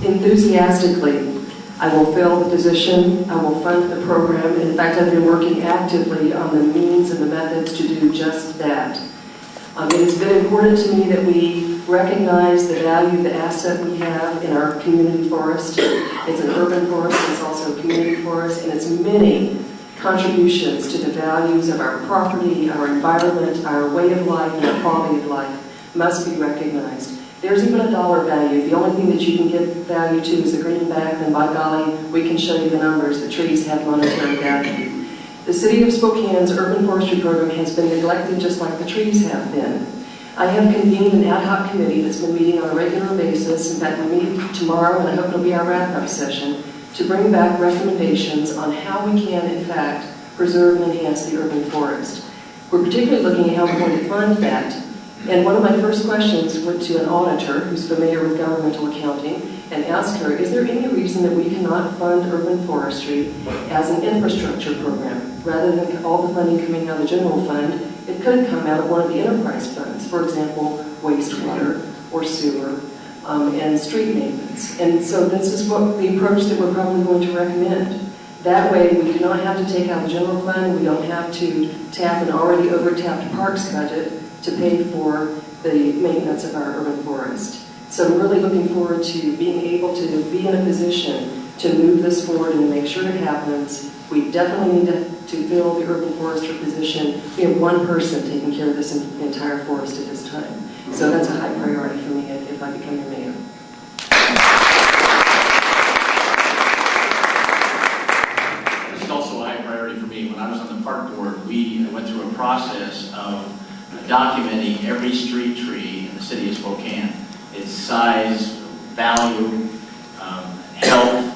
enthusiastically. I will fill the position, I will fund the program, and in fact I've been working actively on the means and the methods to do just that. It has been important to me that we recognize the value of the asset we have in our community forest. It's an urban forest, it's also a community forest, and its many contributions to the values of our property, our environment, our way of life, and our quality of life must be recognized. There's even a dollar value. The only thing that you can give value to is the greenback, and by golly, we can show you the numbers. The trees have monetary value. The City of Spokane's urban forestry program has been neglected just like the trees have been. I have convened an ad hoc committee that's been meeting on a regular basis. In fact, we meet tomorrow, and I hope it'll be our wrap-up session, to bring back recommendations on how we can, in fact, preserve and enhance the urban forest. We're particularly looking at how we're going to fund that. And one of my first questions went to an auditor who's familiar with governmental accounting and asked her, is there any reason that we cannot fund urban forestry as an infrastructure program? Rather than all the funding coming out of the general fund, it could come out of one of the enterprise funds, for example, wastewater or sewer and street maintenance. And so this is what the approach that we're probably going to recommend. That way we do not have to take out the general fund, we don't have to tap an already over-tapped parks budget to pay for the maintenance of our urban forest. So I'm really looking forward to being able to be in a position to move this forward and to make sure it happens. We definitely need to fill the urban forester position. We have one person taking care of this entire forest at this time. So that's a high priority for me if I become your mayor. This is also a high priority for me. When I was on the park board, we went through a process of documenting every street tree in the city of Spokane. Its size, value, health.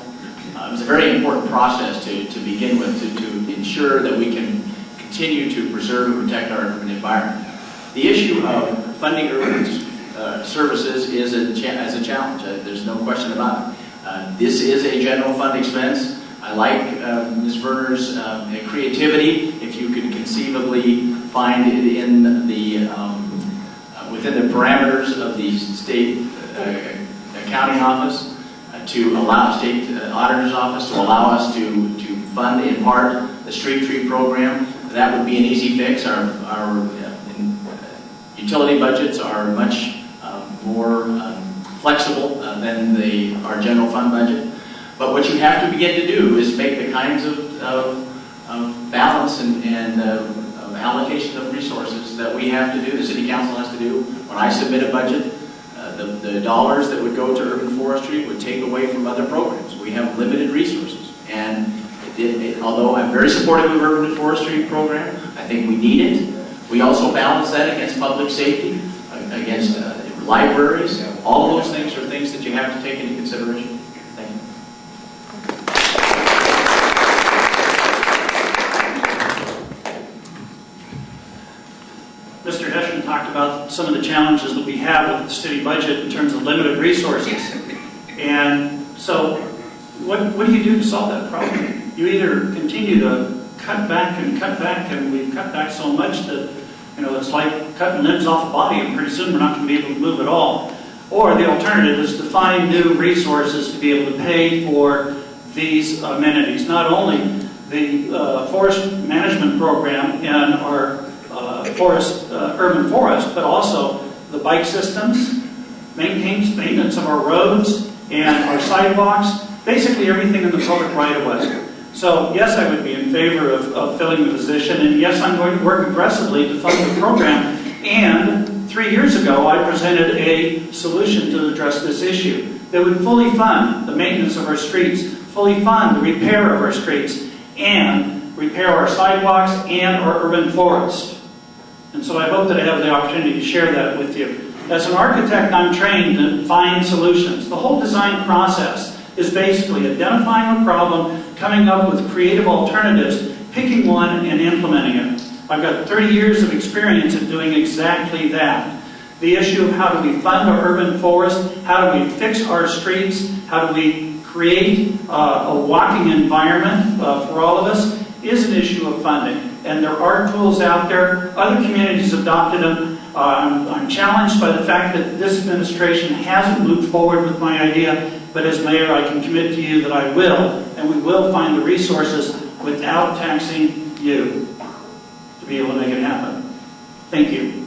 It was a very important process to begin with to ensure that we can continue to preserve and protect our urban environment. The issue of funding urban services is a challenge. There's no question about it. This is a general fund expense. I like Ms. Werner's creativity. If you can conceivably find it in the within the parameters of the state accounting office to allow state auditor's office to allow us to fund in part the street tree program, that would be an easy fix. Our utility budgets are much more flexible than our general fund budget. But what you have to begin to do is make the kinds of balance and allocation of resources that we have to do, the city council has to do. When I submit a budget, the dollars that would go to urban forestry would take away from other programs. We have limited resources. And although I'm very supportive of urban forestry program, I think we need it. We also balance that against public safety, against libraries. All of those things are things that you have to take into consideration. Thank you. Mr. Hessian talked about some of the challenges that we have with the city budget in terms of limited resources. And so what do you do to solve that problem? You either continue to cut back, and we've cut back so much that, you know, it's like cutting limbs off a body, and pretty soon we're not going to be able to move at all. Or the alternative is to find new resources to be able to pay for these amenities. Not only the forest management program in our urban forest, but also the bike systems, maintenance of our roads and our sidewalks, basically everything in the public right-of-way. So yes, I would be in favor of filling the position, and yes, I'm going to work aggressively to fund the program. And 3 years ago, I presented a solution to address this issue that would fully fund the maintenance of our streets, fully fund the repair of our streets, and repair our sidewalks and our urban forest. And so I hope that I have the opportunity to share that with you. As an architect, I'm trained to find solutions. The whole design process is basically identifying a problem, coming up with creative alternatives, picking one and implementing it. I've got 30 years of experience in doing exactly that. The issue of how do we fund our urban forest, how do we fix our streets, how do we create a walking environment for all of us, is an issue of funding. And there are tools out there. Other communities adopted them. I'm challenged by the fact that this administration hasn't moved forward with my idea, but as mayor, I can commit to you that I will, and we will find the resources without taxing you to be able to make it happen. Thank you.